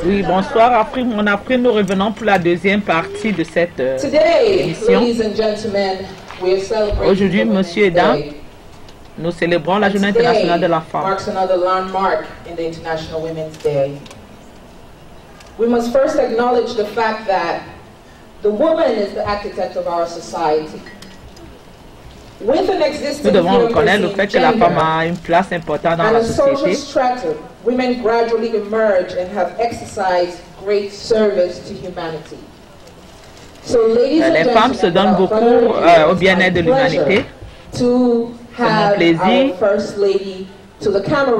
Oui, bonsoir. Après, nous revenons pour la deuxième partie de cette émission. Aujourd'hui, messieurs et dames, nous célébrons la Journée internationale de la femme. We must first acknowledge the fact that the woman is the architect of our society. Nous devons reconnaître le fait que la femme a une place importante dans la société. Women gradually emerge and have exercised great service to humanity. So, les femmes se donnent beaucoup au bien-être de l'humanité. C'est mon plaisir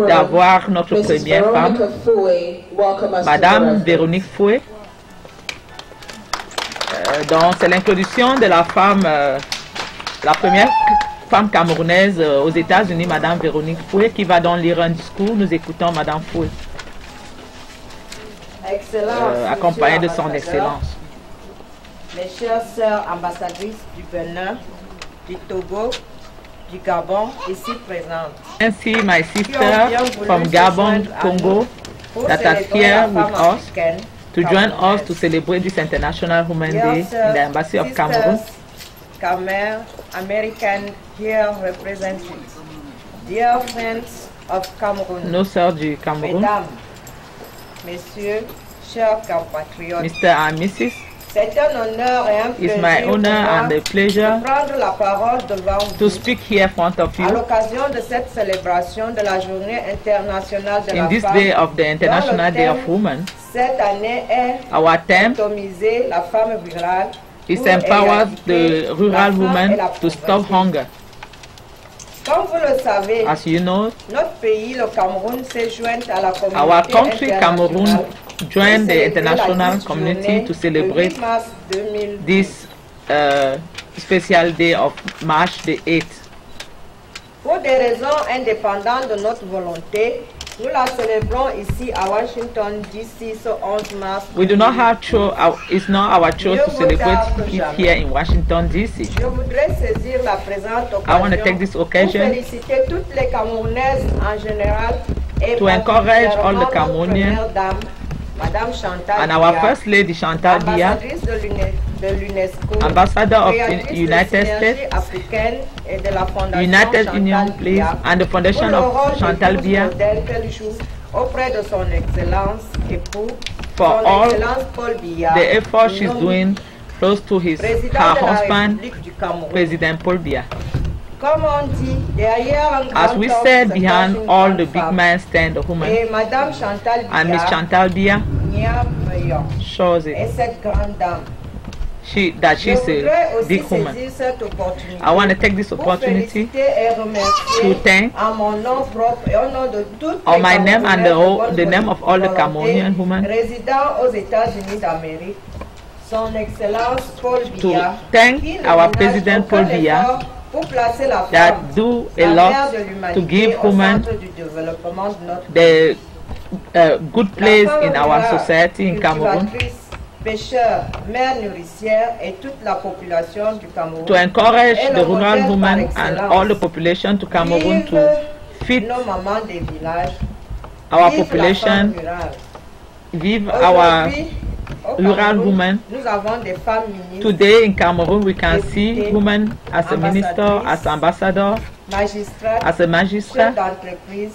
d'avoir notre première femme, Madame Véronique Foué. Donc, c'est l'introduction de la femme, la première femme camerounaise aux États-Unis, Madame Véronique Foué, qui va donc lire un discours. Nous écoutons Madame Foué, accompagnée de son Excellence. Mes chères sœurs ambassadrices du Bénin, du Togo, du Gabon, ici présentes. Ainsi, my sister from Gabon, Congo, that are here with us to join us to celebrate this International Women's Day in the Embassy of Cameroon. Khmer, American here represented. Dear friends of Cameroon, nos sœurs du Cameroun, mesdames, messieurs, chers compatriotes, Mr. and Mrs. C'est un honneur et un plaisir It's my honor and a pleasure de prendre la parole devant vous to speak here in front of à you l'occasion de cette célébration de la Journée internationale de in la this femme. day of the International Day of Women. Cette année est Our theme atomiser la femme rurale is pour empower éradiquer the rural la faim women et la to stop pauvreté. hunger. Comme vous le savez, As you know, notre pays, le Cameroun, s'est joint à la communauté our country, Cameroon, internationale joined the pour international célébrer la community journée to celebrate le 8 mars 2000. this special day of March the 8th. Pour des raisons indépendantes de notre volonté, nous la célébrons ici à Washington, D.C. ce 11 mars. We do not have it's not our choice to celebrate it here in Washington, D.C. Je voudrais saisir la présente I want to take occasion this pour occasion féliciter toutes les Camerounaises en général et to encourage all the particulièrement notre Cameroonians première dame, Madame Chantal and our Biya, First Lady Chantal Biya, ambassadrice de l'UNESCO, Ambassador of créatrice the de United Synergie States, africaine et de la Fondation United Chantal Union, please, Biya, and the Foundation pour le of rôle de Chantal douce Biya modèle qu'elle joue auprès de son Excellence époux, for son all Excellence Paul Biya, the effort she's nommé doing close to her président de la husband, République du Cameroun. President Paul Biya. Comme on dit, derrière un As grand we homme said, se behind cache une all grande the big femme. men stand a woman, Et Madame Chantal Biya, and Miss Chantal Biya Nia Meyon, shows et it. cette grande dame. That Je she's voudrais a aussi big woman. saisir cette opportunité I want to take this pour opportunity féliciter et remercier to thank en mon nom propre et au nom de toutes on les my name and Camerounaises the name of all the Cameroonian women résidant aux États-Unis d'Amérique, son Excellence Paul to Biya, thank qui ne our ménage President aucun Paul Biya effort pour placer la femme, that do a la lot mère de l'humanité, to give au women centre du développement de notre the good place La femme in our rurale, society in Cameroon, cultivatrice, pêcheur, mère nourricière et toute la population du Cameroun. to encourage Et the le rural modèle par women and excellence. all the population to Cameroon to feed Nos mamans des villages, our vive la population, femme rurale. vive our Aujourd'hui, au rural Cameroun, women. nous avons des femmes ministres, Today in Cameroon we can see women as a minister, as ambassador, magistrats, as a magistrate, chefs d'entreprise,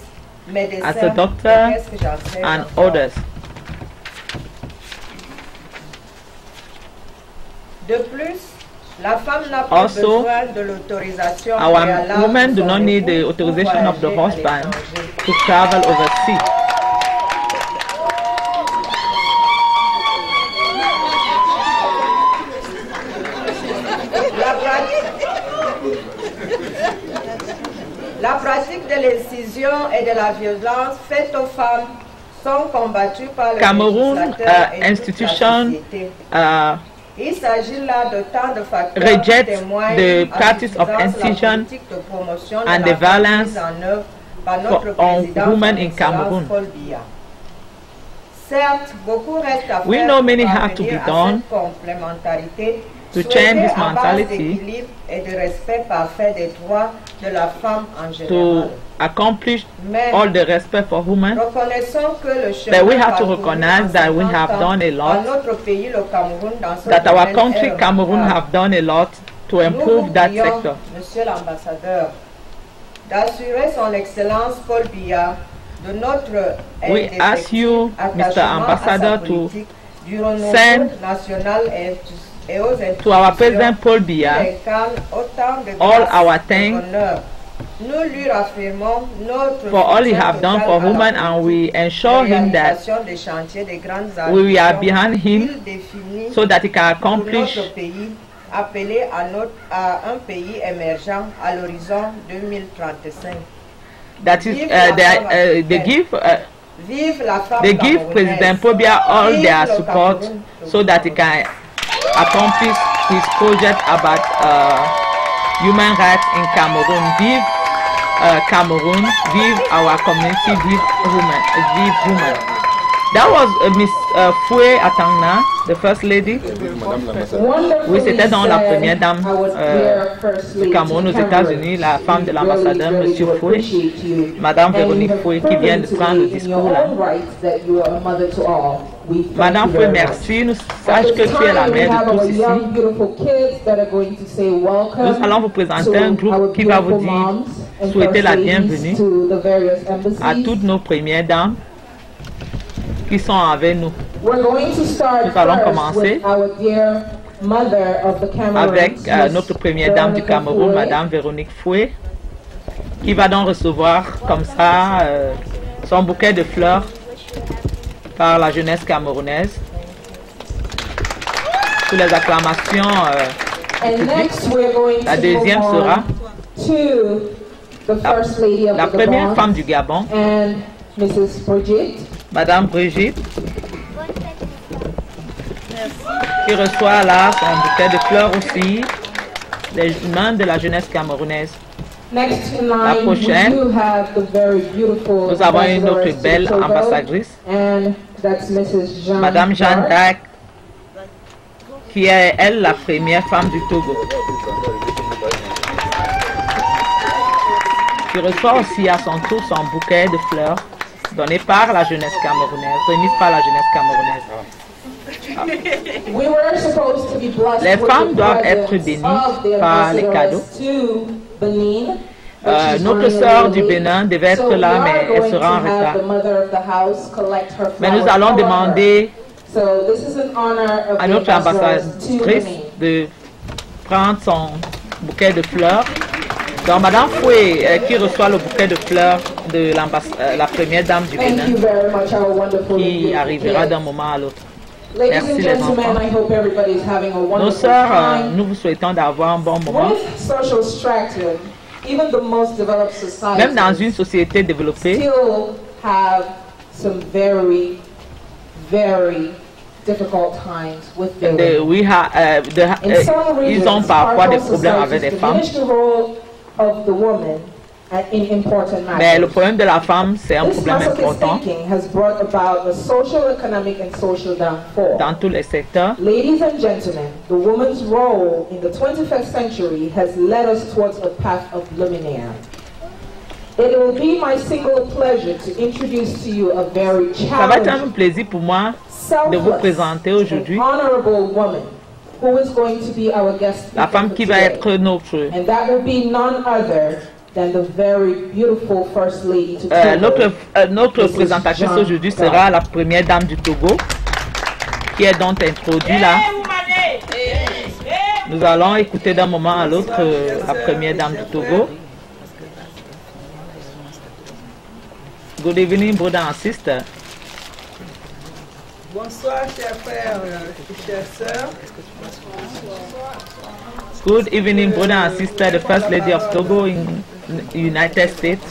médecins, as a doctor, et qu'est-ce que j'en sais and encore. others. De plus, la femme n'a plus Also, besoin de l'autorisation Our préalable women de do son not need the époux pour authorization of the voyager à husband l'étranger. to travel overseas. La pratique de l'incision et de la violence faites aux femmes sont combattues par le Cameroon législateur et toute la institution société. Il uh, s'agit là de tant de facteurs reject qui témoignent the à practice of suffisance la incision politique de promotion de and la the femme violence mise en œuvre par for notre président, women son in Excellence Cameroon. Paul Biya. Certes, beaucoup reste à We faire know pour many have to parvenir be à done cette complémentarité to change this mentality, to accomplish all the respect for women. But we have to recognize that we have done a lot, that our country, Cameroon, have done a lot to improve that sector. Monsieur l'ambassadeur, d'assurer son excellence Paul Biya de notre we ask you, Mr. Ambassador, to send to our President Paul Biya all our thanks for all he have done for women, and we ensure him that we are behind him so that he can accomplish un pays émergent à l'horizon 2035. That is, they give President Paul Biya all their support so that he can accomplish his project about human rights in Cameroon. Vive Cameroon, vive our community, vive women. That was Miss Foué Atangna, the First Lady. Oui, c'était dans la première dame du Cameroun aux États-Unis, la femme de l'ambassadeur, Monsieur Foué, Madame Véronique Foué, qui vient de prendre le discours là. Madame Foué, merci. Nous sache que tu es la mère de tous ici. Nous allons vous présenter un groupe qui va vous dire, souhaiter la bienvenue à toutes nos premières dames qui sont avec nous. Nous allons commencer avec notre première dame du Cameroun, Madame Véronique Foué, qui va donc recevoir comme ça son bouquet de fleurs par la jeunesse camerounaise. Sous les acclamations du public. La deuxième sera la première femme du Gabon, Madame Brigitte, qui reçoit là son bouquet de fleurs aussi, des mains de la jeunesse camerounaise. La prochaine, nous avons une autre belle ambassadrice, Madame Jeanne d'Arc, qui est, elle, la première femme du Togo, qui reçoit aussi à son tour son bouquet de fleurs donné par la jeunesse camerounaise, remise par la jeunesse camerounaise. Les femmes doivent être bénies par les cadeaux. Notre sœur du Bénin devait être là, mais elle sera en retard. Mais nous allons demander à notre ambassadrice de prendre son bouquet de fleurs. Donc, Madame Foué, qui reçoit le bouquet de fleurs de la première dame du Bénin, qui arrivera d'un moment à l'autre. Merci les enfants. Nos sœurs, nous vous souhaitons d'avoir un bon moment. Même dans une société développée, ils ont parfois des problèmes avec les femmes. Mais le problème de la femme, c'est un problème important dans tous les secteurs. Ladies and gentlemen, the woman's role in the 21st century has led us towards a path of luminaire. It will be my single pleasure to introduce to you a very Ça va être un plaisir pour moi de vous présenter aujourd'hui la femme qui va être notre notre présentatrice aujourd'hui sera la première dame du Togo, qui est donc introduite là. Nous allons écouter d'un moment à l'autre la première dame du Togo. Good evening, brother and sister. Bonsoir, chers frères et chères sœurs. Good evening, brother and sister, the First Lady of Togo in the United States.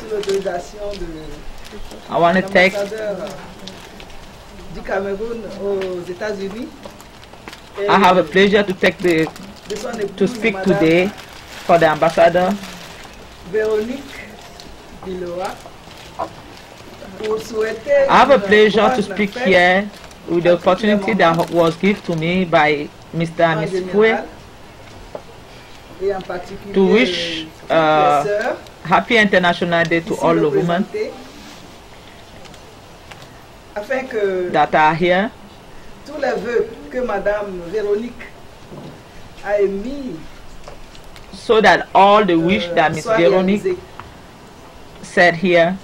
I want to thank du Cameroun aux États-Unis. I have a pleasure to speak today for the ambassador Véronique Biloa. I have a pleasure to speak here with the opportunity that was given to me by Mr. and Ms. Foué et en particulier to wish toutes les sœurs Happy International Day to ici all the women représentées, afin que that are here, tous les vœux que Madame Véronique a émis so that all the wish that Miss soient Veronique réalisés. said here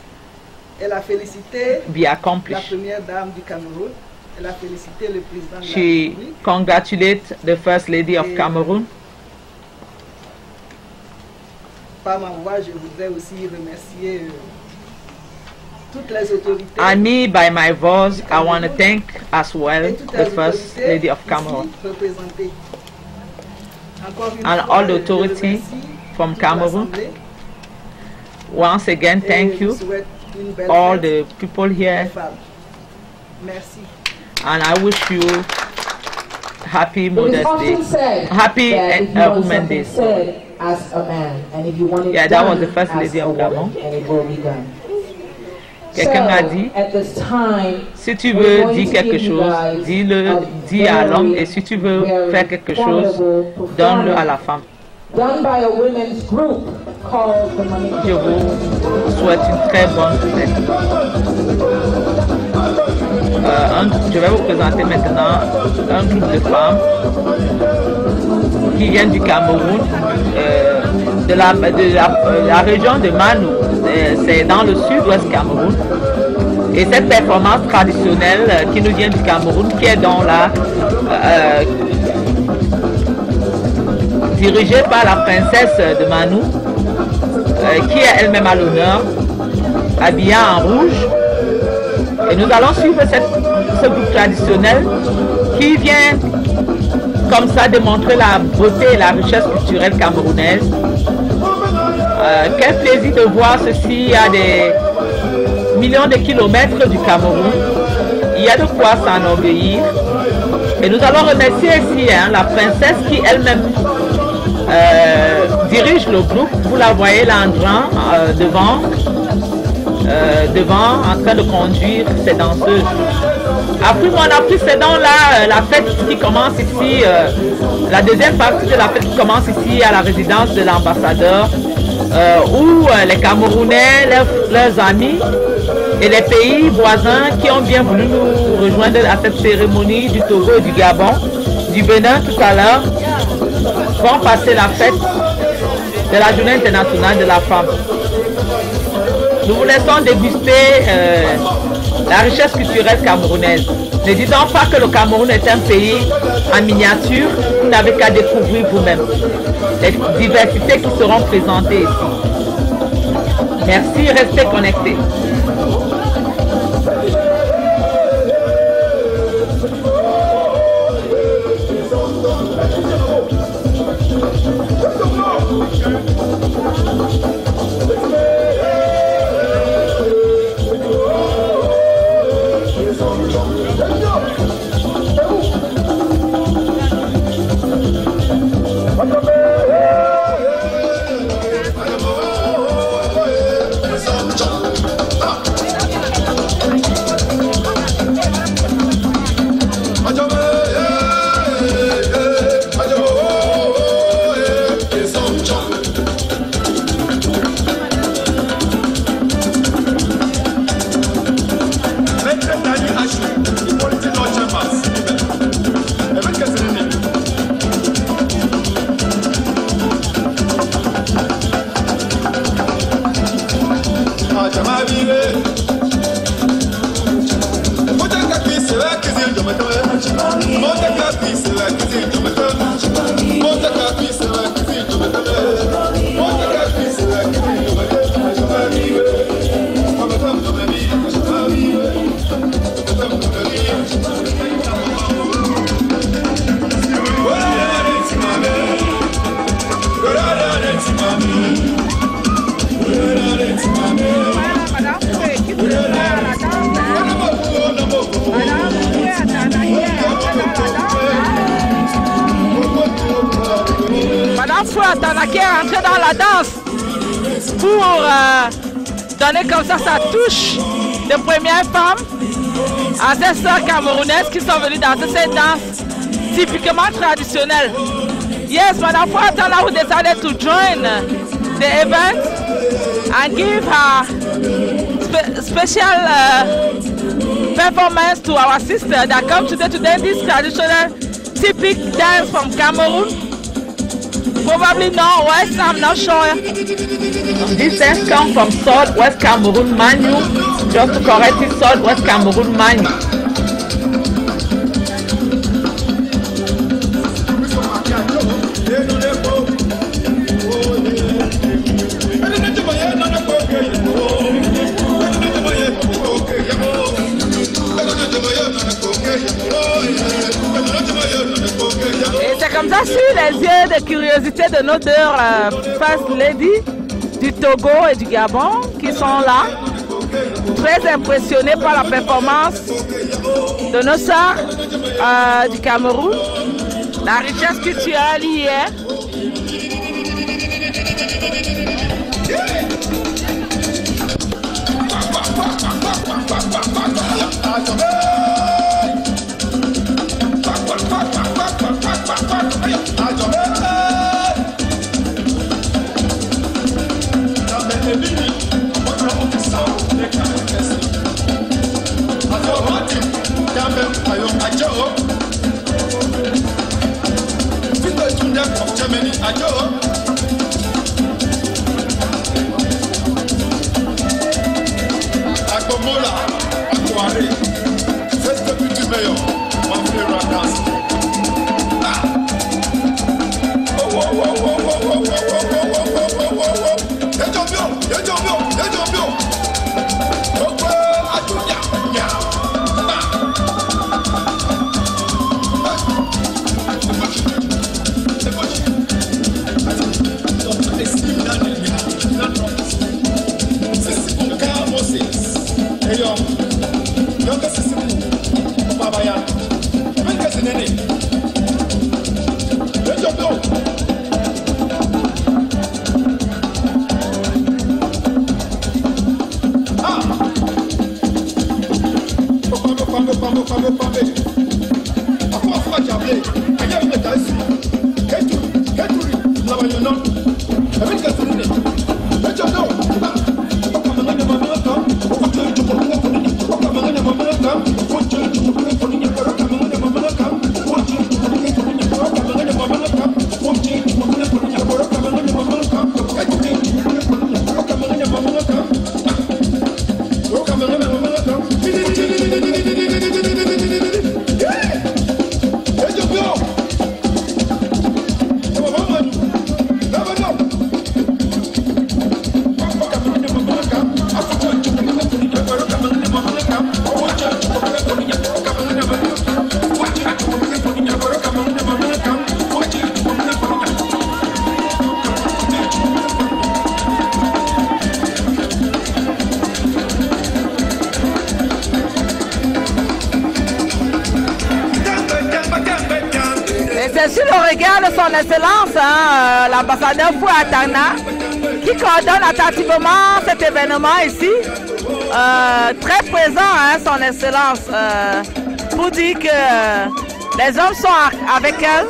Elle a félicité be la accomplished. première dame du Cameroun. Elle a félicité le président de la She République. congratulates the First Lady of Cameroon. Par ma voix, je voudrais aussi remercier toutes les autorités And me, by my voice, I want to thank as well et toutes the les First autorités Lady of ici Cameroon représentées. Encore une and fois, all the je authority remercie from toute Cameroon. l'Assemblée Once again, et thank je you, souhaite une belle all fête the people des here, femmes. Merci. and I wish you happy It is Mother's Day. often said Happy that if you want Women's something Day. said, ask a man, and if you want it Yeah, that done, was the First ask Lady a of woman, Gabon. and it will be done. Quelqu'un m'a So, dit, at this time, si tu we're veux going dire to quelque give you chose, guys dis-le, a dis à l'homme, very, et si tu veux very faire quelque chose, formidable donne-le à la performance femme. done by a women's group called the Money Je vous souhaite une très bonne fête. Je vais vous présenter maintenant un groupe de femmes qui viennent du Cameroun, de la région de Manou. C'est dans le sud-ouest Cameroun. Et cette performance traditionnelle qui nous vient du Cameroun, qui est dans la dirigée par la princesse de Manou, qui est elle-même à l'honneur, habillée en rouge. Et nous allons suivre ce groupe traditionnel qui vient comme ça démontrer la beauté et la richesse culturelle camerounaise. Quel plaisir de voir ceci à des millions de kilomètres du Cameroun. Il y a de quoi s'enorgueillir. Et nous allons remercier ici la princesse qui elle-même dirige le groupe. Vous la voyez là devant, en train de conduire ses danseuses. Après mon appris, c'est donc là la fête qui commence ici, la deuxième partie de la fête qui commence ici à la résidence de l'ambassadeur, où les Camerounais, leurs amis et les pays voisins qui ont bien voulu nous rejoindre à cette cérémonie du Togo et du Gabon, du Bénin tout à l'heure, vont passer la fête de la Journée internationale de la femme. Nous vous laissons déguster la richesse culturelle camerounaise. Ne disons pas que le Cameroun est un pays en miniature, vous n'avez qu'à découvrir vous-même les diversités qui seront présentées ici. Merci, restez connectés. Madame Fouattanaki est rentrée dans la danse pour donner comme ça sa touche de première femme à ces sœurs camerounaises qui sont venues danser cette danse typiquement traditionnelle. Yes, Madam Fuatana who decided to join the event and give her special performance to our sister that come today to dance this traditional typic dance from Cameroon. Probably no West, I'm not sure. This dance comes from Southwest Cameroon, Manu. Just to correct it, Southwest Cameroon, Manu. Et c'est comme ça, sur les yeux de curiosité de nos deux First Lady du Togo et du Gabon qui sont là, très impressionnés par la performance de nos sœurs du Cameroun, la richesse culturelle y est. C'est sur le regard de son excellence, l'ambassadeur Fuatana, qui coordonne attentivement cet événement ici. Très présent, son excellence, pour dire que les hommes sont avec elle.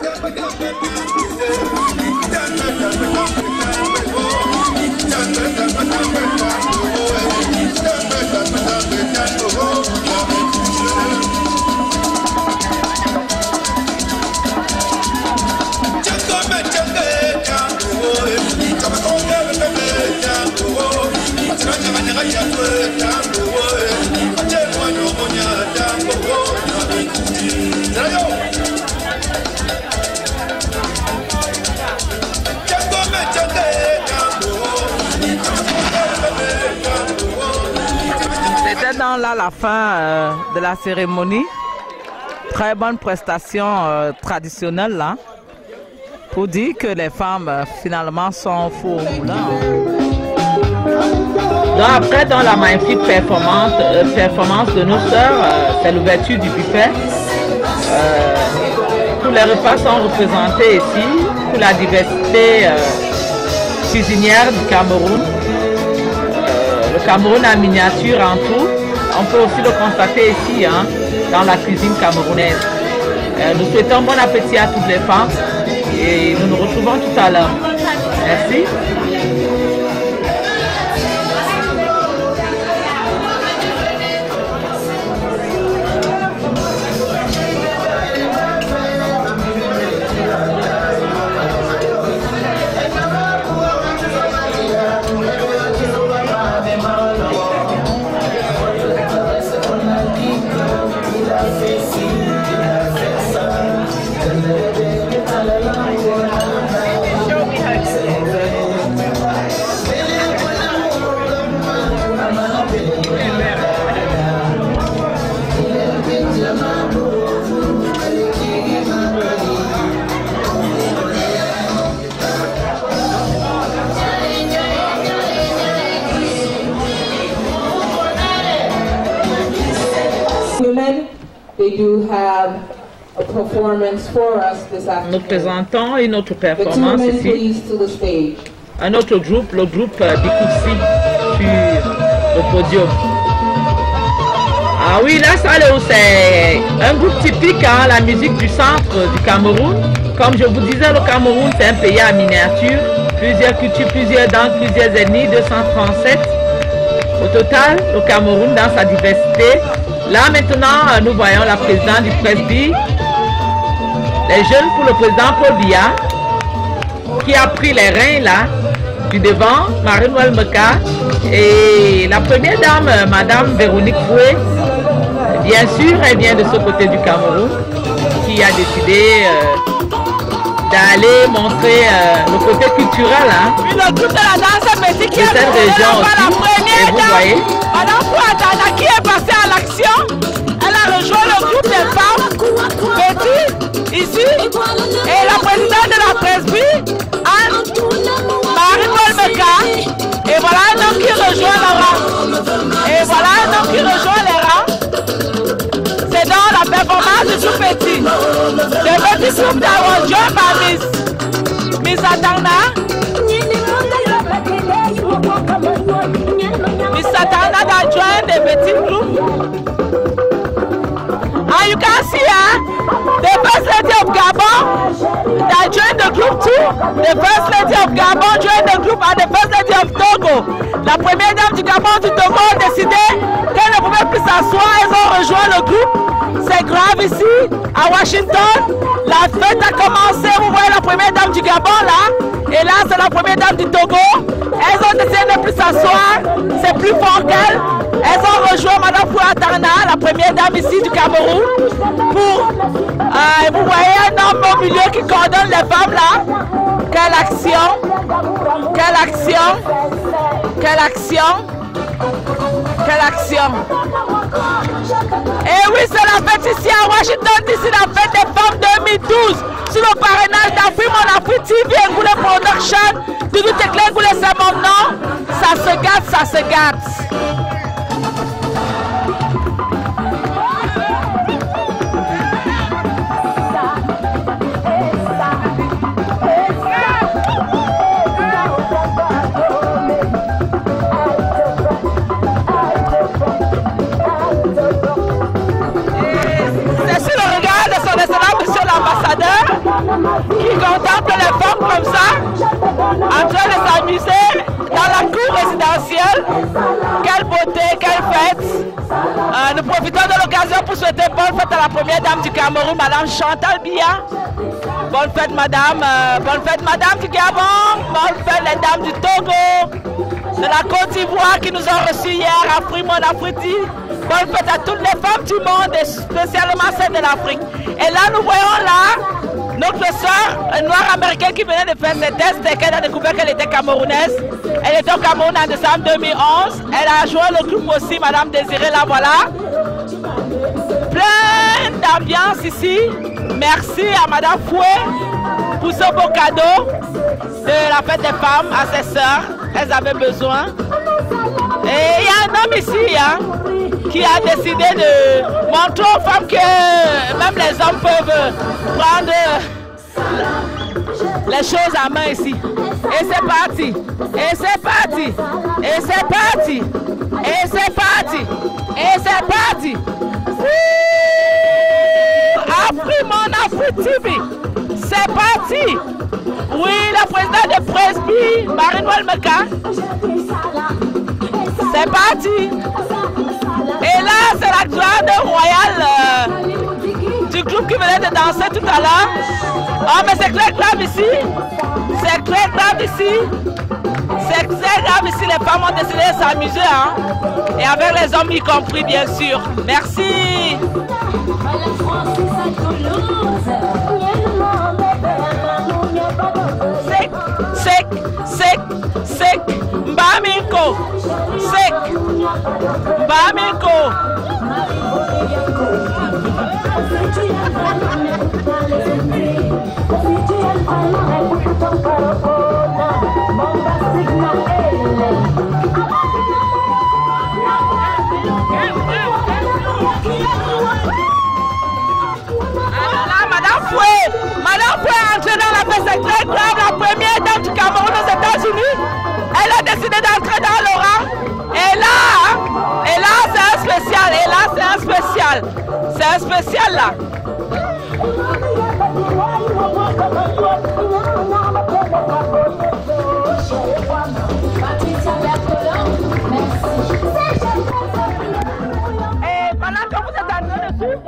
C'était dans la fin de la cérémonie. Très bonne prestation traditionnelle là, pour dire que les femmes finalement sont faux moulins. Donc après, dans la magnifique performance de nos sœurs, c'est l'ouverture du buffet. Tous les repas sont représentés ici, pour la diversité cuisinière du Cameroun. Le Cameroun en miniature en tout. On peut aussi le constater ici, dans la cuisine camerounaise. Nous souhaitons bon appétit à toutes les femmes et nous nous retrouvons tout à l'heure. Merci. They do have a performance for us this afternoon. Nous présentons une autre The two performance men, ici. please, to the stage. Un autre groupe, le groupe Bikoussi sur le podium. Ah oui, là, ça, c'est un groupe typique, hein, la musique du centre du Cameroun. Comme je vous disais, le Cameroun, c'est un pays à miniature. Plusieurs cultures, plusieurs danses, plusieurs ethnies, 237. Au total, le Cameroun, dans sa diversité. Là, maintenant, nous voyons la présidente du Presby. Les jeunes pour le président Paul Biya, qui a pris les reins, là, du devant, Marie-Noël Meka. Et la première dame, Madame Véronique Foué, bien sûr, elle vient de ce côté du Cameroun, qui a décidé d'aller montrer le côté culturel, hein, Le groupe de la danse petit qui de cette région la aussi. première Et vous voyez, Madame Fouadana qui est passée à l'action, elle a rejoint le groupe des femmes petit ici et la présidente de la Presby, Marie-Paul Meka. Et voilà un homme qui rejoint le rang. Et voilà un homme qui rejoint les rangs. C'est dans la performance du tout petit. Le petit groupe d'arrangement par Miss Atana. Miss Atana that joined the petit group. And you can see the first lady of Gabon that joined the group too. The first lady of Gabon joined the group and the first lady of Togo. La première dame du Gabon du Togo a décidé qu'elle ne pouvait plus s'asseoir. Elles ont rejoint le groupe. C'est grave ici, à Washington. La fête a commencé. Vous voyez la première dame du Gabon là. Et là, c'est la première dame du Togo. Elles ont décidé de ne plus s'asseoir. C'est plus fort qu'elles. Elles ont rejoint Madame Fouatana, la première dame ici du Cameroun. Pour, vous voyez un homme au milieu qui coordonne les femmes là. Quelle action! Quelle action! Quelle action! Quelle action! Et oui, c'est la fête ici à Washington, DC, la fête des femmes 2012. Sur le parrainage d'Afrique, mon Afrique TV et Goulé Production. Tout est clair, Goulé, c'est mon nom. Ça se gâte, ça se gâte. Qui contemple les femmes comme ça, en train de s'amuser dans la cour résidentielle. Quelle beauté, quelle fête. Nous profitons de l'occasion pour souhaiter bonne fête à la première dame du Cameroun, Madame Chantal Biya. Bonne fête Madame du Gabon, bonne fête les dames du Togo, de la Côte d'Ivoire qui nous ont reçus hier à Fremont Afriti. Bonne fête à toutes les femmes du monde et spécialement celles de l'Afrique. Et là nous voyons là notre soeur noire américaine qui venait de faire ses tests et qu'elle a découvert qu'elle était camerounaise. Elle était au Cameroun en décembre 2011. Elle a joué le groupe aussi, Madame Désirée, la voilà. Plein d'ambiance ici. Merci à Madame Foué pour ce beau cadeau de la fête des femmes à ses sœurs. Elles avaient besoin. Et il y a un homme ici hein, qui a décidé de montrer aux femmes que même les hommes peuvent prendre les choses à main ici. Et c'est parti. Et c'est parti. Et c'est parti. Et c'est parti. Et c'est parti. Afrique, mon Afrique. Street TV. C'est parti. Oui, la présidente de Presby, Marie-Noël Meka. C'est parti. Et là, c'est la grande royale du groupe qui venait de danser tout à l'heure. Oh, mais c'est très grave ici. C'est très grave ici. C'est très grave ici. Les femmes ont décidé de s'amuser. Hein? Et avec les hommes y compris, bien sûr. Merci. Sec, Mbamiko, sec, Mbamiko. Madame Foué est entrée dans la fête, c'est très grave. La première dame du Cameroun aux États-Unis, elle a décidé d'entrer dans le rang. Et là, c'est un spécial. Et là, c'est un spécial. C'est un spécial là. Et pendant que vous êtes en train de suivre,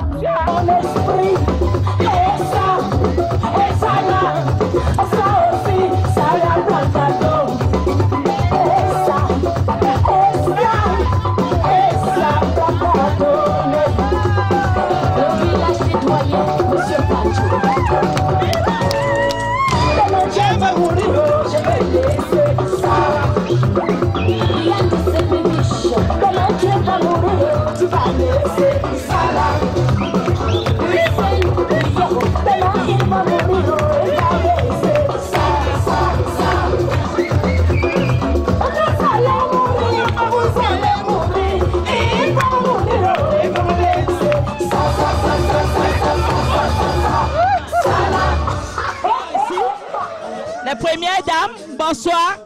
la première dame, bonsoir.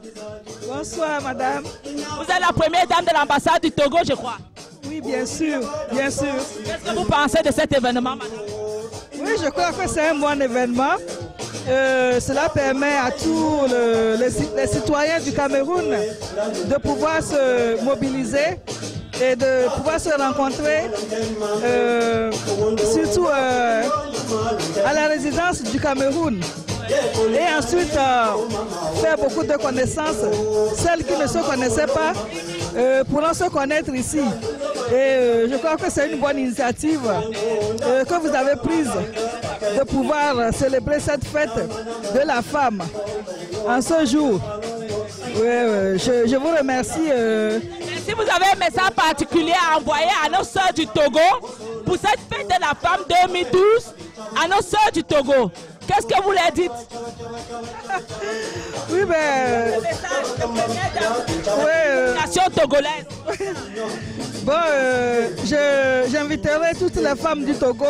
Bonsoir, madame. Vous êtes la première dame de l'ambassade du Togo, je crois. Oui, bien sûr, bien sûr. Qu'est-ce que vous pensez de cet événement, madame? Oui, je crois que c'est un bon événement. Cela permet à tous les citoyens du Cameroun de pouvoir se mobiliser et de pouvoir se rencontrer, surtout à la résidence du Cameroun. Et ensuite faire beaucoup de connaissances. Celles qui ne se connaissaient pas pourront se connaître ici. Et je crois que c'est une bonne initiative que vous avez prise de pouvoir célébrer cette fête de la femme en ce jour. Je vous remercie. Si vous avez un message particulier à envoyer à nos sœurs du Togo pour cette fête de la femme 2012, à nos sœurs du Togo, qu'est-ce que vous leur dites? Oui, ben... Nation togolaise. Bon, j'inviterai toutes les femmes du Togo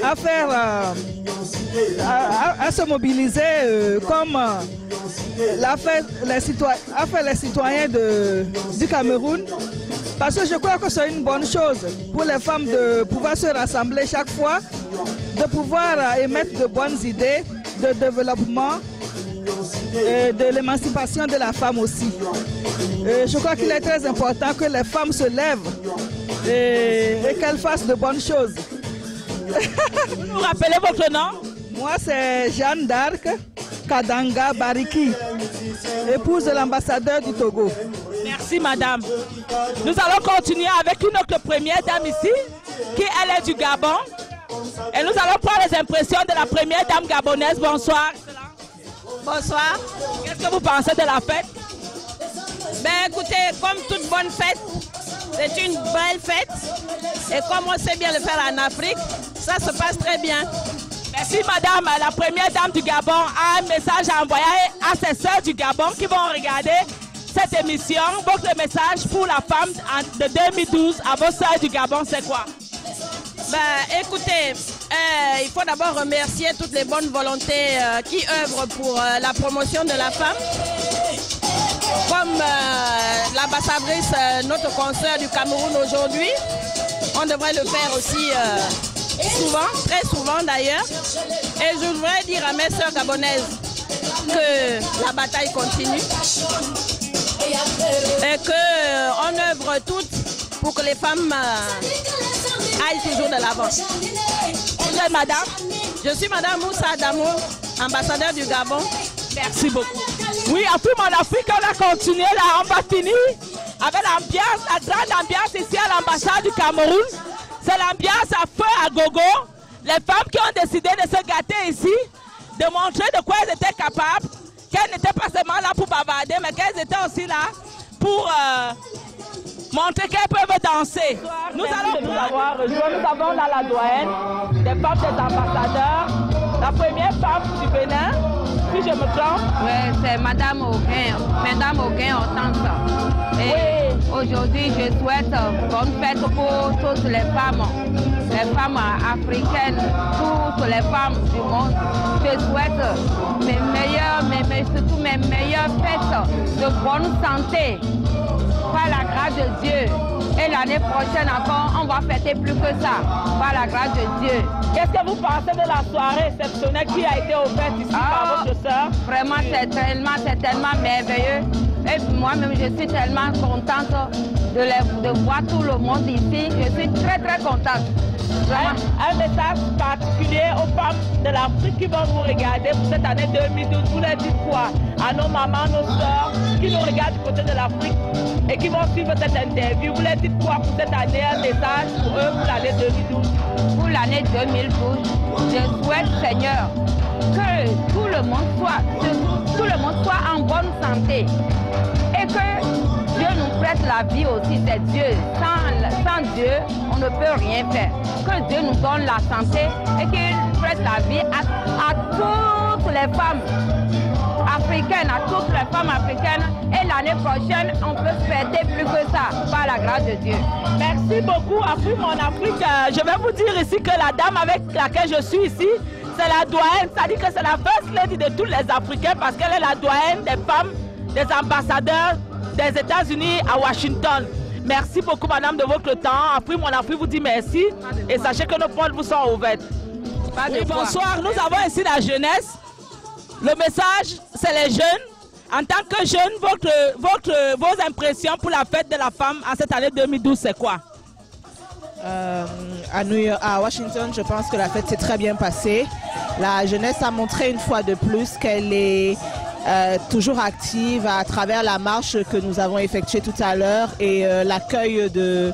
à faire, à se mobiliser comme l'a fait les citoyens du Cameroun. Parce que je crois que c'est une bonne chose pour les femmes de pouvoir se rassembler chaque fois, de pouvoir émettre de bonnes idées de développement et de l'émancipation de la femme aussi. Je crois qu'il est très important que les femmes se lèvent et qu'elles fassent de bonnes choses. Vous vous rappelez votre nom? Moi, c'est Jeanne d'Arc Kadanga Bariki, épouse de l'ambassadeur du Togo. Merci, madame. Nous allons continuer avec une autre première dame ici, qui elle est du Gabon. Et nous allons prendre les impressions de la première dame gabonaise. Bonsoir. Bonsoir. Qu'est-ce que vous pensez de la fête? Ben écoutez, comme toute bonne fête, c'est une belle fête. Et comme on sait bien le faire en Afrique, ça se passe très bien. Merci madame. La première dame du Gabon a un message à envoyer à ses sœurs du Gabon qui vont regarder cette émission. Votre message pour la femme de 2012 à vos sœurs du Gabon, c'est quoi? Ben écoutez, il faut d'abord remercier toutes les bonnes volontés qui œuvrent pour la promotion de la femme. Comme l'ambassadrice, notre consoeur du Cameroun aujourd'hui, on devrait le faire aussi souvent, très souvent d'ailleurs. Et je voudrais dire à mes sœurs gabonaises que la bataille continue et qu'on œuvre toutes pour que les femmes aillent toujours de l'avant. Vous êtes madame? Je suis madame Moussa Adamo, ambassadeur du Gabon. Merci beaucoup. Oui, après mon Afrique, on a continué là, on va finir avec l'ambiance, la grande ambiance ici à l'ambassade du Cameroun. C'est l'ambiance à feu, à gogo. Les femmes qui ont décidé de se gâter ici, de montrer de quoi elles étaient capables, qu'elles n'étaient pas seulement là pour bavarder, mais qu'elles étaient aussi là pour montrer qu'elles peuvent danser. Nous allons nous avoir rejoint, nous avons là la doyenne, des femmes des ambassadeurs, la première femme du Bénin, si je me trompe. Oui, c'est Madame Auguin Hortense. Et aujourd'hui, je souhaite bonne fête pour toutes les femmes africaines, toutes les femmes du monde. Je souhaite mes meilleures, surtout mes meilleures fêtes de bonne santé, par la grâce de Dieu. Et l'année prochaine encore, on va fêter plus que ça, par la grâce de Dieu. Qu'est-ce que vous pensez de la soirée exceptionnelle qui a été offerte ici par votre soeur? Vraiment, c'est tellement merveilleux. Et moi-même, je suis tellement contente de voir tout le monde ici. Je suis très, très contente. Un message particulier aux femmes de l'Afrique qui vont vous regarder pour cette année 2012. Vous leur dites quoi? À nos mamans, nos soeurs qui nous regardent du côté de l'Afrique et qui vont suivre cette interview. Vous leur dites quoi pour cette année? Un message pour eux pour l'année 2012? Pour l'année 2012, je souhaite, Seigneur, que tout le monde soit en bonne santé et que Dieu nous prête la vie aussi, c'est Dieu. Sans Dieu, on ne peut rien faire. Que Dieu nous donne la santé et qu'il prête la vie à toutes les femmes africaines, Et l'année prochaine, on peut fêter plus que ça, par la grâce de Dieu. Merci beaucoup, Afrique, mon Afrique. Je vais vous dire ici que la dame avec laquelle je suis ici, c'est la doyenne, c'est-à-dire que c'est la first lady de tous les Africains parce qu'elle est la doyenne des femmes, des ambassadeurs des États-Unis à Washington. Merci beaucoup, madame, de votre temps. Afrique, mon Afrique vous dit merci et sachez que nos portes vous sont ouvertes. Oui, bonsoir, nous avons ici la jeunesse. Le message, c'est les jeunes. En tant que jeune, vos impressions pour la fête de la femme en cette année 2012, c'est quoi? À Washington, je pense que la fête s'est très bien passée. La jeunesse a montré une fois de plus qu'elle est toujours active à travers la marche que nous avons effectuée tout à l'heure et l'accueil de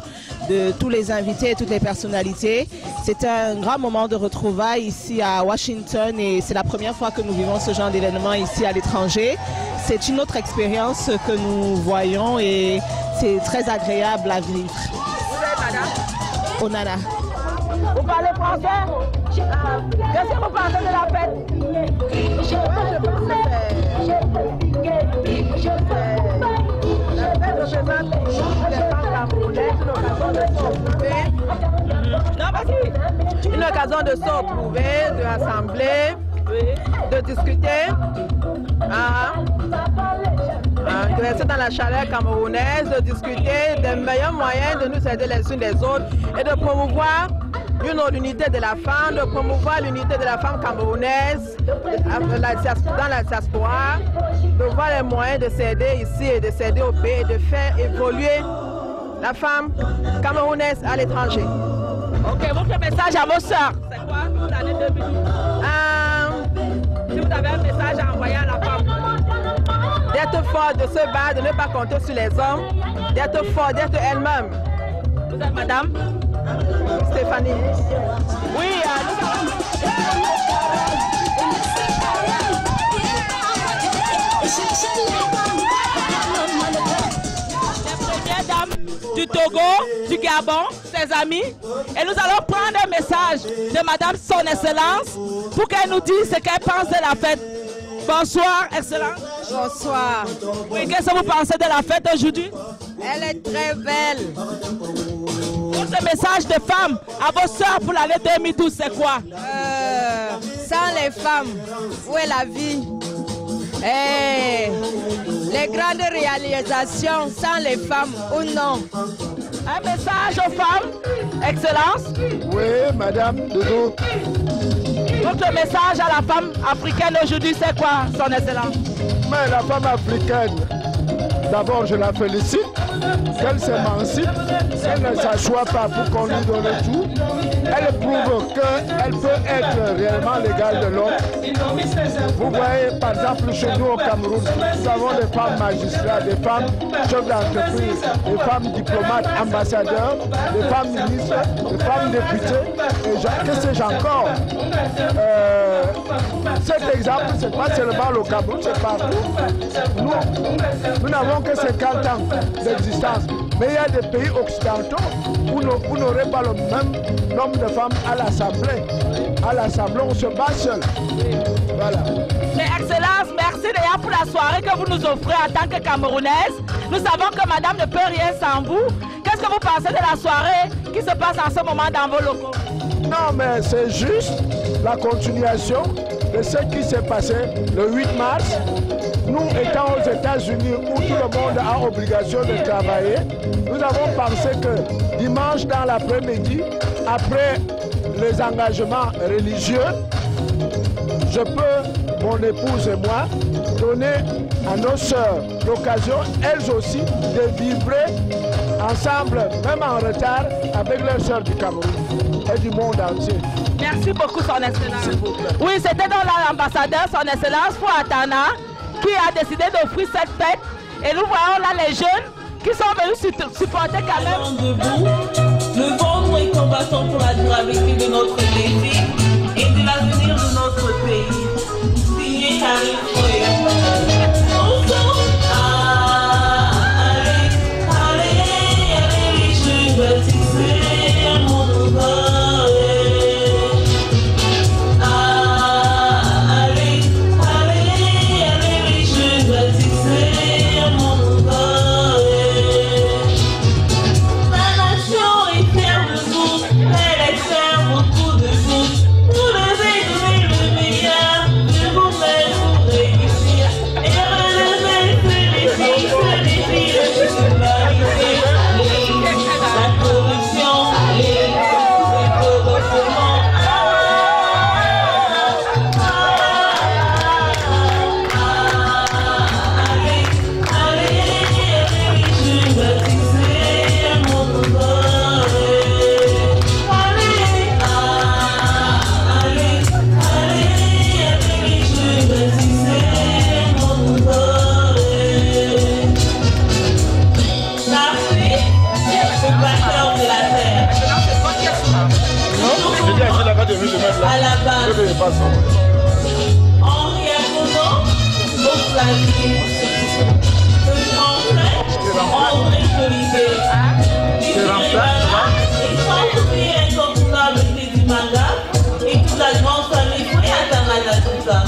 tous les invités et toutes les personnalités. C'était un grand moment de retrouvailles ici à Washington et c'est la première fois que nous vivons ce genre d'événement ici à l'étranger. C'est une autre expérience que nous voyons et c'est très agréable à vivre. Vous êtes madame? Onana. Vous parlez français? Qu'est-ce que vous pensez de la fête? Je pense que la fête représente les femmes camerounaises, une occasion de se retrouver, de rassembler, de discuter, de rester dans la chaleur camerounaise, de discuter des meilleurs moyens de nous aider les unes les autres et de promouvoir l'unité de la femme, de promouvoir l'unité de la femme camerounaise dans la diaspora, de voir les moyens de s'aider ici et de s'aider au pays et de faire évoluer la femme camerounaise à l'étranger. Ok, votre message à vos soeurs, c'est quoi pour l'année 2012? Si vous avez un message à envoyer à la femme. D'être forte, de se battre, de ne pas compter sur les hommes, d'être forte, d'être elle-même. Vous êtes madame? Stéphanie. Oui, la première dame du Togo, du Gabon, ses amis, et nous allons prendre un message de madame Son Excellence pour qu'elle nous dise ce qu'elle pense de la fête. Bonsoir, Excellence. Bonsoir. Oui, qu'est-ce que vous pensez de la fête aujourd'hui? Elle est très belle. Votre message de femme à vos soeurs pour l'année 2012, c'est quoi? Sans les femmes, où est la vie? Les grandes réalisations sans les femmes, ou non? Un message aux femmes, Excellence. Oui, Madame Dodo. Votre message à la femme africaine aujourd'hui, c'est quoi, Son Excellence? Mais la femme africaine, d'abord je la félicite, qu'elle s'émancipe, qu'elle ne s'assoit pas pour qu'on lui donne tout. Elle prouve qu'elle peut être réellement l'égale de l'homme. Vous voyez, par exemple, chez nous au Cameroun, nous avons des femmes magistrats, des femmes chefs d'entreprise, des femmes diplomates, ambassadeurs, des femmes ministres, des femmes députées, et que sais-je encore. Cet exemple, ce n'est pas seulement le Cameroun, c'est partout. Nous n'avons que 50 ans d'existence, mais il y a des pays occidentaux où vous n'aurez pas le même nombre de femmes à l'Assemblée. À l'Assemblée, on se bat seul. Voilà. Mais Excellence, merci déjà pour la soirée que vous nous offrez en tant que Camerounaise. Nous savons que Madame ne peut rien sans vous. Qu'est-ce que vous pensez de la soirée qui se passe en ce moment dans vos locaux? Non, mais c'est juste la continuation de ce qui s'est passé le 8 mars. Nous étant aux États-Unis où tout le monde a obligation de travailler, nous avons pensé que dimanche dans l'après-midi, après les engagements religieux, je peux, mon épouse et moi, donner à nos sœurs l'occasion, elles aussi, de vibrer ensemble, même en retard, avec leurs sœurs du Cameroun et du monde entier. Merci beaucoup, Son Excellence. Oui, c'était dans l'ambassadeur, Son Excellence Fouatana, qui a décidé d'offrir cette fête. Et nous voyons là les jeunes qui sont venus supporter quand même. Debout, levons-nous et combattons pour la durabilité de notre défi et de l'avenir de notre pays. Signé Karim Foué. Allez, je vais tisser mon bras. À la base, Henri Agono, Beauclavier, le grand frère, André Jolivet, et sans oublier l'incontournable du manga et toute la grande famille Foué à Tangana, tout ça.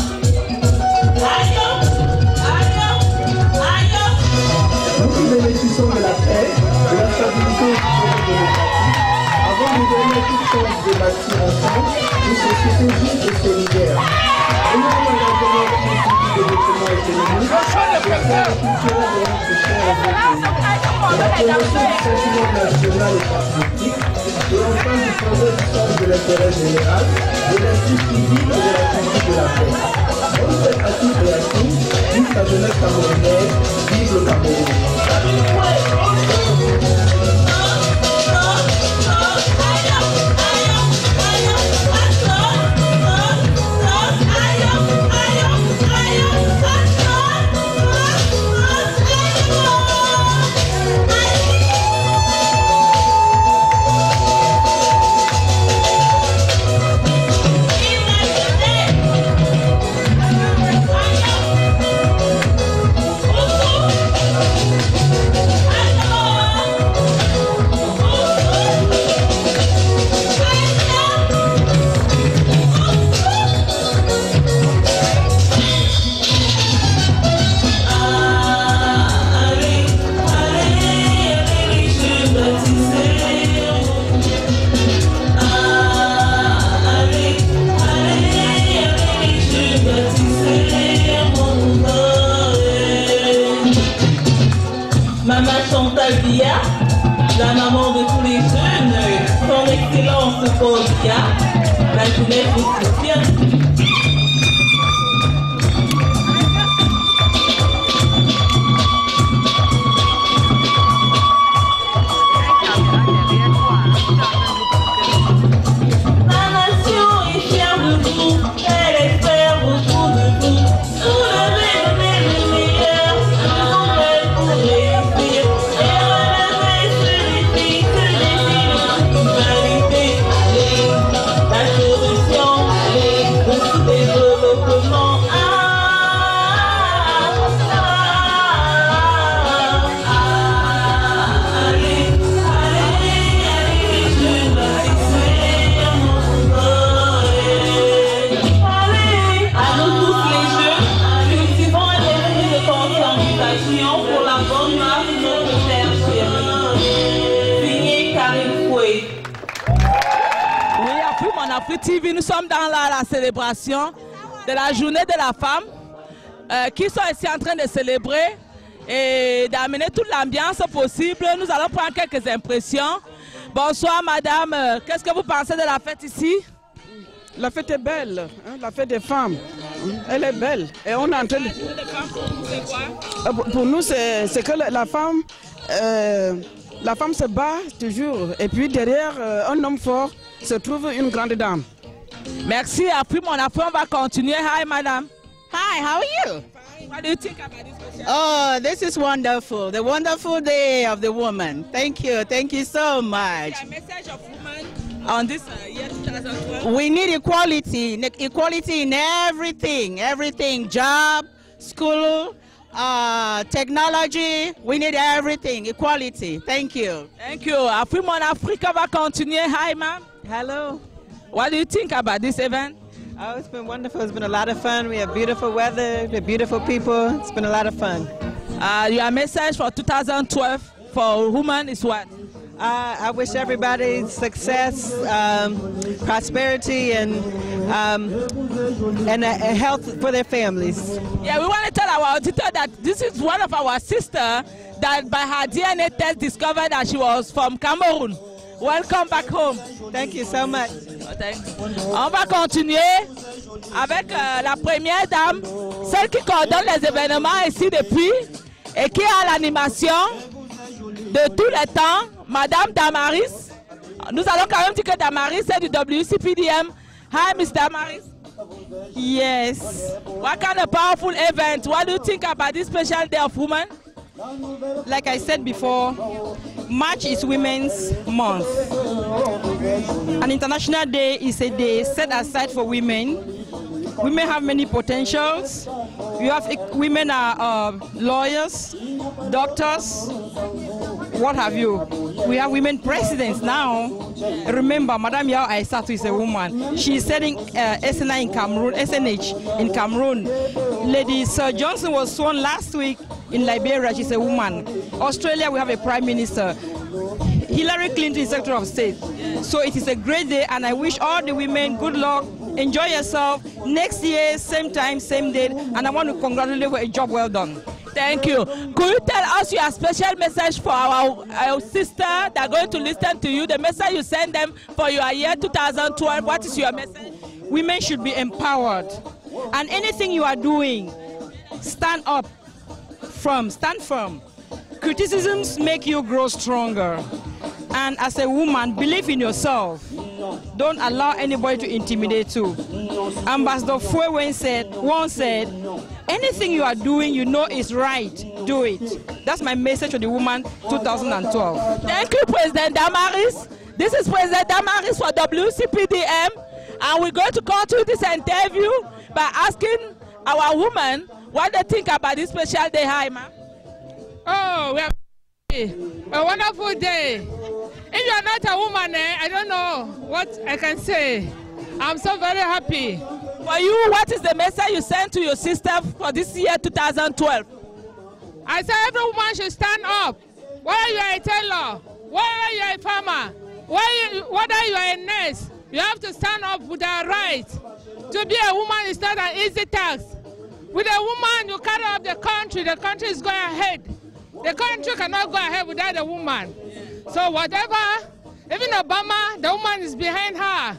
Nous bénéficions de la paix, de la stabilité et du progrès démocratique. Avant de donner toute chance de bâtir ensemble une société juste et solidaire. Et nous avons l'engagement du développement économique, social et culturel de notre cher et beau pays. La promotion du sentiment national et patriotique, de l'ensemble du progrès du sens de l'intérêt général, de l'esprit civique et de la conduite de la paix. Bonne fête à toutes et à tous, vive la jeunesse camerounaise, vive le Cameroun. I participants au handicap, la journée vous soutient. TV, nous sommes dans la célébration de la journée de la femme qui sont ici en train de célébrer et d'amener toute l'ambiance possible. Nous allons prendre quelques impressions. Bonsoir madame, qu'est-ce que vous pensez de la fête ici? La fête est belle, hein, la fête des femmes, elle est belle. Et on est en train de... Pour nous, c'est que la femme se bat toujours. Et puis derrière un homme fort se trouve une grande dame. Merci. Après mon appel, on va continuer. Hi, madam. Hi, how are you? What do you think about this? Oh, this is wonderful. The wonderful day of the woman. Thank you. Thank you so much. A message of woman on this year 2012. We need equality. Equality in everything. Everything. Job, school, technology. We need everything. Equality. Thank you. Thank you. Après mon Afrique, on va continuer. Hi, ma'am. Hello. What do you think about this event? Oh, it's been wonderful. It's been a lot of fun. We have beautiful weather, the beautiful people. It's been a lot of fun. Your message for 2012 for women is what? I wish everybody success, prosperity, and health for their families. Yeah, we want to tell our auditor that this is one of our sisters that by her DNA test discovered that she was from Cameroon. Welcome back home. Thank you so much. On va continuer avec la première dame, celle qui coordonne les événements ici depuis et qui a l'animation de tous les temps, Madame Damaris. Nous allons quand même dire que Damaris est du WCPDM. Hi, Miss Damaris. Yes. What kind of powerful event? What do you think about this special day of women? Like I said before, March is Women's Month. An international day is a day set aside for women. Women have many potentials. Women are lawyers, doctors, what have you. We have women presidents now. Remember, Madame Yao Aissatou is a woman. She is setting SNH in Cameroon. Lady Sir Johnson was sworn last week in Liberia. She's a woman. Australia, we have a prime minister. Hillary Clinton is Secretary of State. So it is a great day, and I wish all the women good luck. Enjoy yourself. Next year, same time, same date, and I want to congratulate you for a job well done. Thank you. Could you tell us your special message for our sister that are going to listen to you? The message you send them for your year 2012. What is your message? Women should be empowered. And anything you are doing, stand firm. Criticisms make you grow stronger. And as a woman, believe in yourself. Don't allow anybody to intimidate you. Ambassador Fue once said, anything you are doing you know is right, do it. That's my message to the woman 2012. Thank you, President Damaris. This is President Damaris for WCPDM, and we're going to continue this interview by asking our women what they think about this special day. Hi, ma'am. Oh, we have a wonderful day. If you are not a woman, I don't know what I can say. I'm so very happy. For you, what is the message you send to your sister for this year 2012? I say every woman should stand up. Whether you are a tailor, whether you are a farmer, whether you are a nurse, you have to stand up with our right. To be a woman is not an easy task. With a woman, you carry up the country is going ahead. The country cannot go ahead without a woman. So whatever Even Obama, the woman is behind her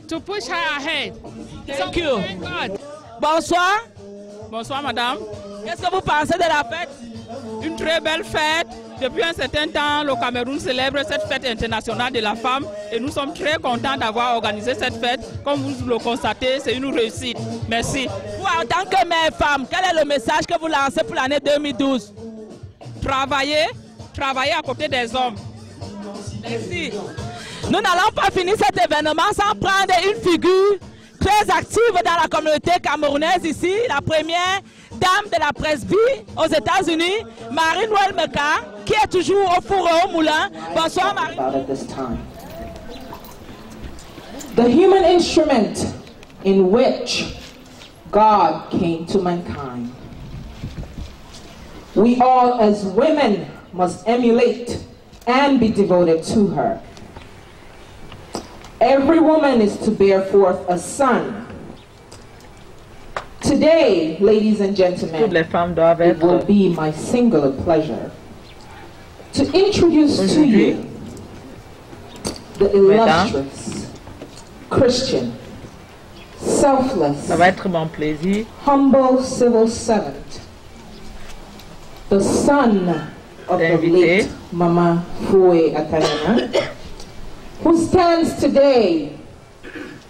to push her ahead. Thank you. Thank God. Bonsoir. Bonsoir, madame. Qu'est-ce que vous pensez de la fête? Une très belle fête. Depuis un certain temps, le Cameroun célèbre cette fête internationale de la femme et nous sommes très contents d'avoir organisé cette fête. Comme vous le constatez, c'est une réussite. Merci. Vous, en tant que mère femme, quel est le message que vous lancez pour l'année 2012? Travailler à côté des hommes. Merci. Nous n'allons pas finir cet événement sans prendre une figure très active dans la communauté camerounaise ici, la première dame de la presbytie aux États-Unis, Marie-Noël Meka, qui est toujours au four et au moulin. Bonsoir Marie. The human instrument in which God came to mankind. We all as women must emulate and be devoted to her. Every woman is to bear forth a son. Today, ladies and gentlemen, it will be my singular pleasure to introduce to you the illustrious, Christian, selfless, humble civil servant, the son of the late Mama Foe Atayana, who stands today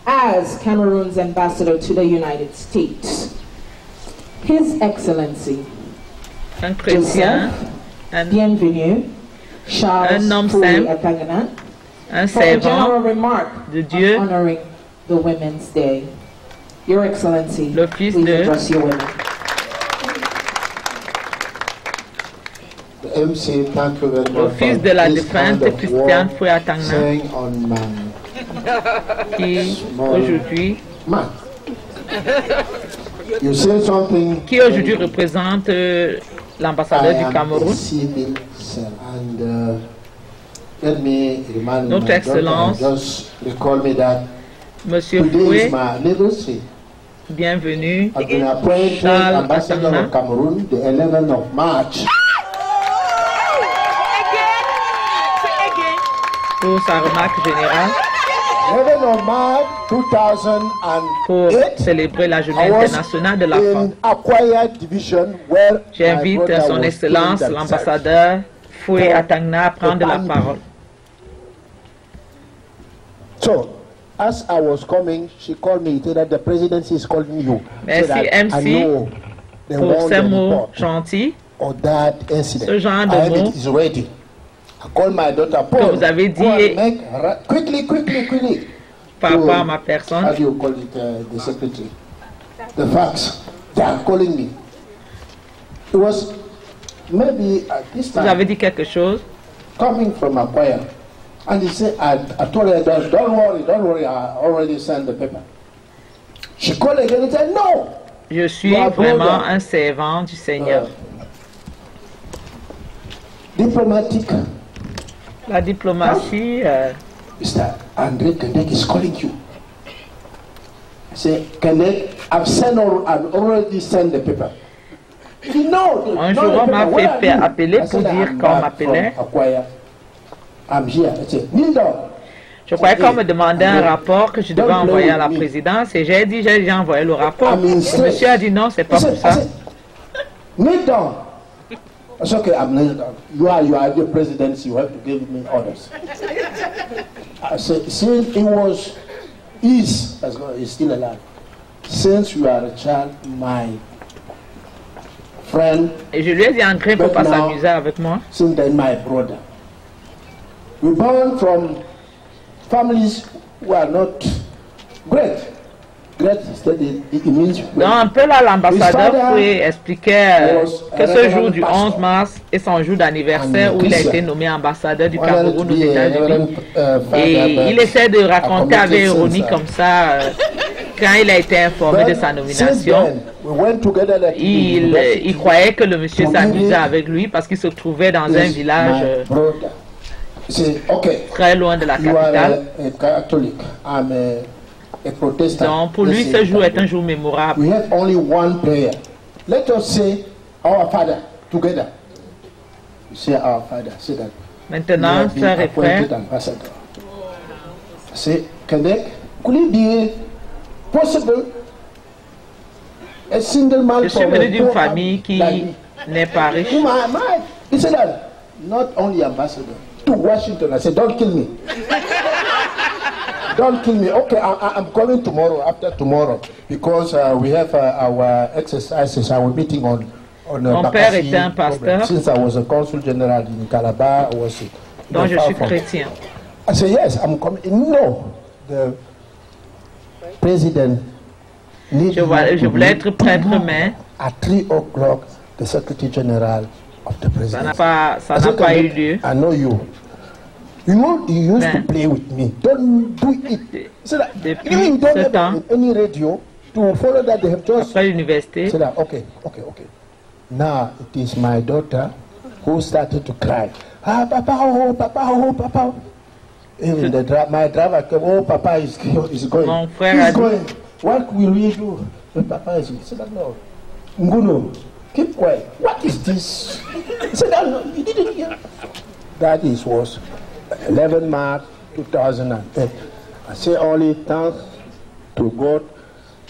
as Cameroon's ambassador to the United States. His Excellency, Joseph Bienvenu Charles Foe Atayana, for a general remark on honoring the Women's Day. Your Excellency, please address your women. MC, thank you very much. L'Office de la défense de Christiane Foe Atayana, qui aujourd'hui représente l'ambassadeur du Cameroun. Notre Excellence, Monsieur Foe, bienvenue, Charles Atayana, pour sa remarque générale, pour célébrer la journée internationale de la femme. J'invite son Excellence, l'ambassadeur Foe Atayana, à prendre la parole. So, as I was coming, she called me, that the presidency is calling you. Merci MC pour ces mots gentils. Ce genre de mots que vous avez dit par rapport à ma personne. The facts, they are calling me. It was maybe at this time. Vous avez dit quelque chose. Coming from a choir, and he said, I told her, don't worry, I already sent the paper. She called again and said, no. Je suis vraiment un servant du Seigneur. Diplomatique. La diplomatie. Mr. André Kendek is calling you. I say, Kendek, I've already sent the paper. Un jour, on m'a fait appeler pour dire qu'on m'appelait. Je croyais qu'on me demandait un rapport que je devais envoyer à la présidence et j'ai dit, j'ai déjà envoyé le rapport. Le monsieur a dit non, c'est pas pour ça. Kneel down. It's okay, I'm kneeling down. You are the presidency, you have to give me orders. I said, since he's still alive, since you are a child, my friend. Et je lui ai dit, André, il ne faut pas s'amuser avec moi. Since then, my brother. We born from families who are not great. Donc un peu là, l'ambassadeur Foe expliquait que ce jour du 11 mars est son jour d'anniversaire où il a été nommé ambassadeur du Cameroun aux États-Unis. Et il essaie de raconter avec ironie comme ça, quand il a été informé de sa nomination, il croyait que le monsieur s'amusait avec lui parce qu'il se trouvait dans un village très loin de la capitale. Donc pour lui, ce jour est un jour mémorable. We have only one prayer. Let us say our Father together. Say our Father. Say that. Maintenant, frères et frères, say, Quebec, could it be possible a single man Je suis venu d'une famille qui n'est pas riche. He said that, not only ambassador, to Washington. I said, don't kill me. Don't kill me. Okay, I'm coming tomorrow, after tomorrow, because we have our exercises, our meeting on Mon père était un pasteur. Since I was a consul general in Calabar, I was donc je suis chrétien. I said, yes, I'm coming. No, the president je voulais être prêtre, mais at 3 o'clock, the secretary general of the president. Ça n'a pas eu lieu. I know you. You know, you used to play with me. Don't do it. So that, you don't have any radio to follow that. They have just. Après l'université. So that, okay. Now it is my daughter who started to cry. Ah, Papa, oh, Papa, oh, Papa. Even my driver came, oh, Papa is going. Mon frère He's going. What will we do? The Papa is going. He said, no. Nguno, keep quiet. What is this? He said, no, you didn't hear. That was 11 March 2010. I say only thanks to God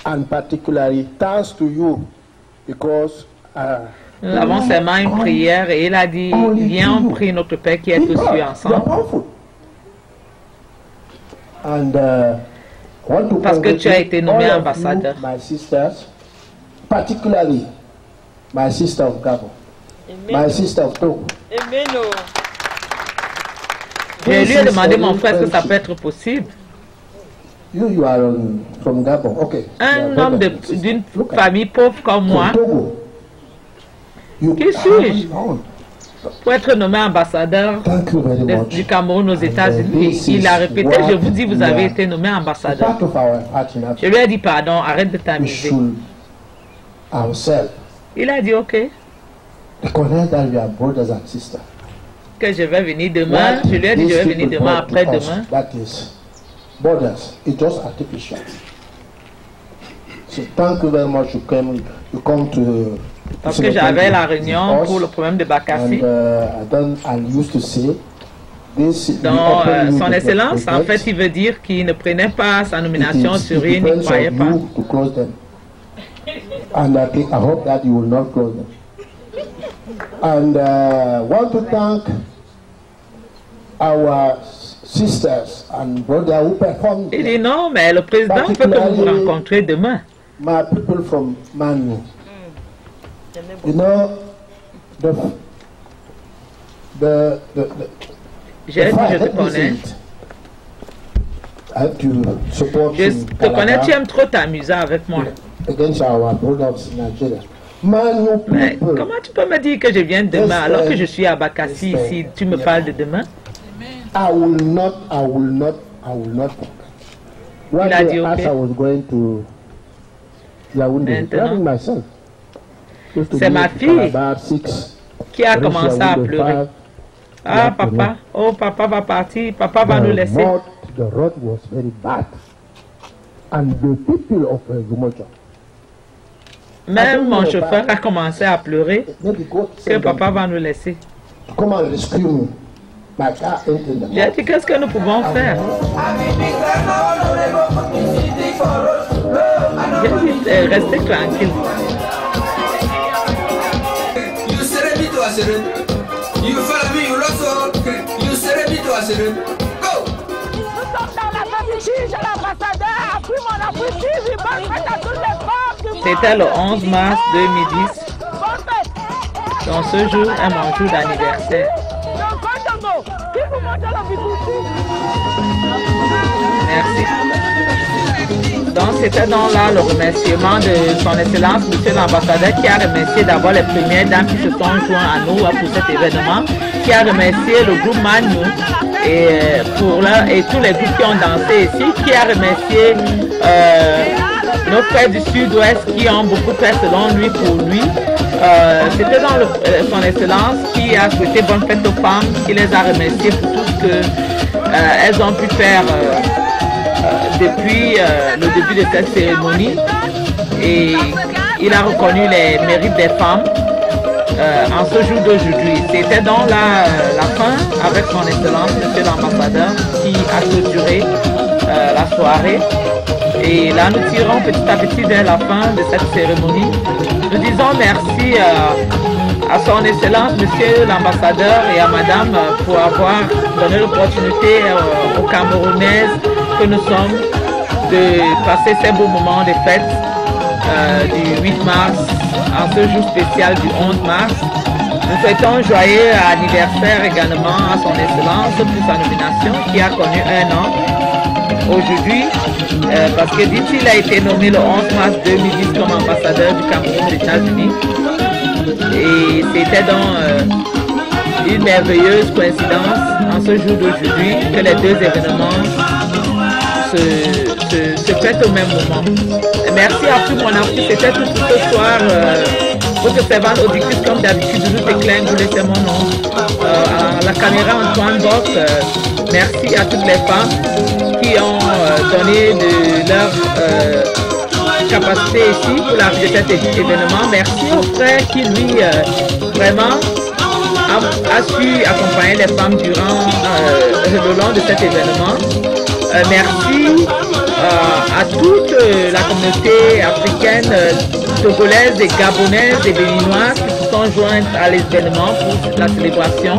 and particularly thanks to you because nous avons seulement une prière et il a dit viens on prie notre Père qui est aux cieux ensemble. And, parce que tu as été nommé ambassadeur. My sisters, particularly my sister of Gabon, my sister of Togo. Je lui ai demandé, mon frère, est-ce que ça peut être possible? You are from Gabon, okay. Un homme d'une famille pauvre comme moi, qui suis-je pour être nommé ambassadeur du Cameroun aux États-Unis? Il a répété, je vous dis, vous avez été nommé ambassadeur. Je lui ai dit, pardon, arrête de t'amuser. Il a dit, ok. Que je vais venir demain. Je lui ai dit, je vais venir demain, après-demain. Borders, it's just artificial. So thank you very much. You come to. Parce que j'avais la réunion pour le problème de Bakassi. Donc, son excellence, en fait, il veut dire qu'il ne prenait pas sa nomination sur une, il ne croyait pas. And I hope that you will not close them. And want to thank our sisters and brothers who performed. Il dit non, mais le président veut que vous vous rencontrez demain. My people from Manu. You know, je te connais. Je te connais, tu aimes trop t'amuser avec moi. Mais comment tu peux me dire que je viens demain alors que je suis à Bakassi ici? Tu me parles de demain? I will not. Il a dit ok. Maintenant, c'est ma fille qui a commencé à pleurer. Ah papa, oh papa va partir, papa va nous laisser. The road was very bad, and the people of Gumocha. Même mon chauffeur a commencé à pleurer que papa va nous laisser. Come and rescue me. J'ai dit, qu'est-ce que nous pouvons faire? J'ai dit, restez tranquille. C'était le 11 mars 2010. Donc ce jour est mon jour d'anniversaire. Merci. Donc c'était donc là le remerciement de son excellence, monsieur l'ambassadeur, qui a remercié d'abord les premières dames qui se sont joints à nous pour cet événement, qui a remercié le groupe Manu et tous les groupes qui ont dansé ici, qui a remercié nos frères du sud-ouest qui ont beaucoup fait selon lui pour lui. C'était dans son excellence qui a souhaité bonne fête aux femmes, qui les a remerciées pour tout ce qu'elles ont pu faire depuis le début de cette cérémonie. Et il a reconnu les mérites des femmes en ce jour d'aujourd'hui. C'était donc la fin avec son Excellence, Monsieur l'Ambassadeur, qui a clôturé la soirée. Et là, nous tirons petit à petit vers la fin de cette cérémonie. Nous disons merci à son Excellence, Monsieur l'Ambassadeur, et à Madame pour avoir donné l'opportunité aux Camerounaises que nous sommes de passer ces beaux moments de fête du 8 mars, en ce jour spécial du 11 mars. Nous souhaitons un joyeux anniversaire également à son Excellence pour sa nomination qui a connu 1 an aujourd'hui, parce que d'ici il a été nommé le 11 mars 2010 comme ambassadeur du Cameroun aux États-Unis. Et c'était donc une merveilleuse coïncidence en ce jour d'aujourd'hui que les deux événements se fêtent au même moment. Et merci à tout mon Afrique, c'était tout pour ce soir. Votre servant Audicus, comme d'habitude, nous éclaire, vous laissez mon nom. À la caméra Antoine Bock, merci à toutes les femmes qui ont donné de leur capacité ici pour la vie de cet événement. Merci au frère qui lui vraiment a su accompagner les femmes durant le long de cet événement. Merci à toute la communauté africaine, togolaise et gabonaise et béninoise qui se sont jointes à l'événement pour la célébration.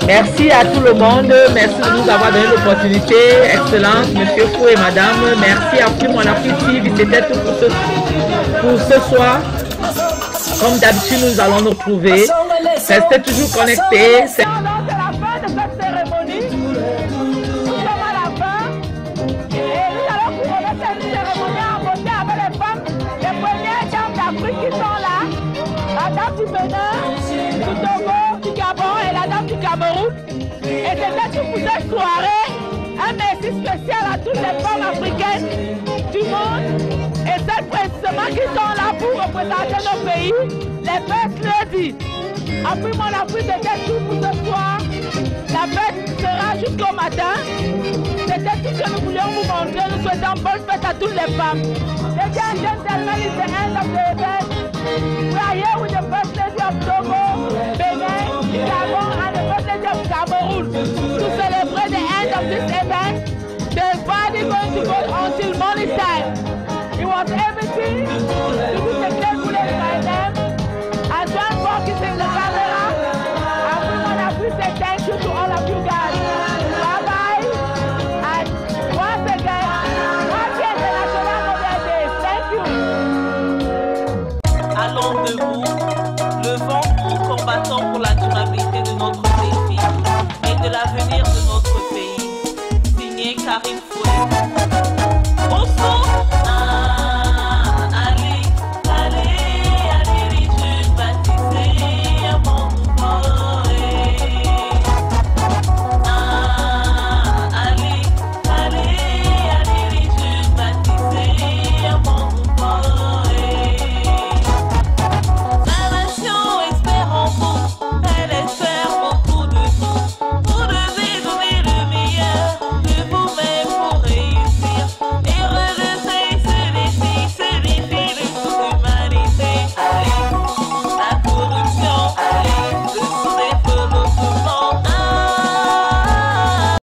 Merci à tout le monde, merci de nous avoir donné l'opportunité. Excellence, Monsieur Fou et Madame, merci à tout mon Afrique TV. C'était tout pour ce soir. Comme d'habitude, nous allons nous retrouver. Restez toujours connectés. Qui sont là, la dame du Bénin, du Togo, du Gabon et la dame du Cameroun. Et c'était tout pour cette soirée. Un merci spécial à toutes les femmes africaines du monde et celles précisément qui sont là pour représenter nos pays, les First Ladies. Après mon Afrique, c'était tout pour ce soir. La fête sera jusqu'au matin. C'était tout ce que nous voulions vous montrer. Nous souhaitons bonne fête à toutes les femmes. Ladies and gentlemen, it's the end of the event. We are here with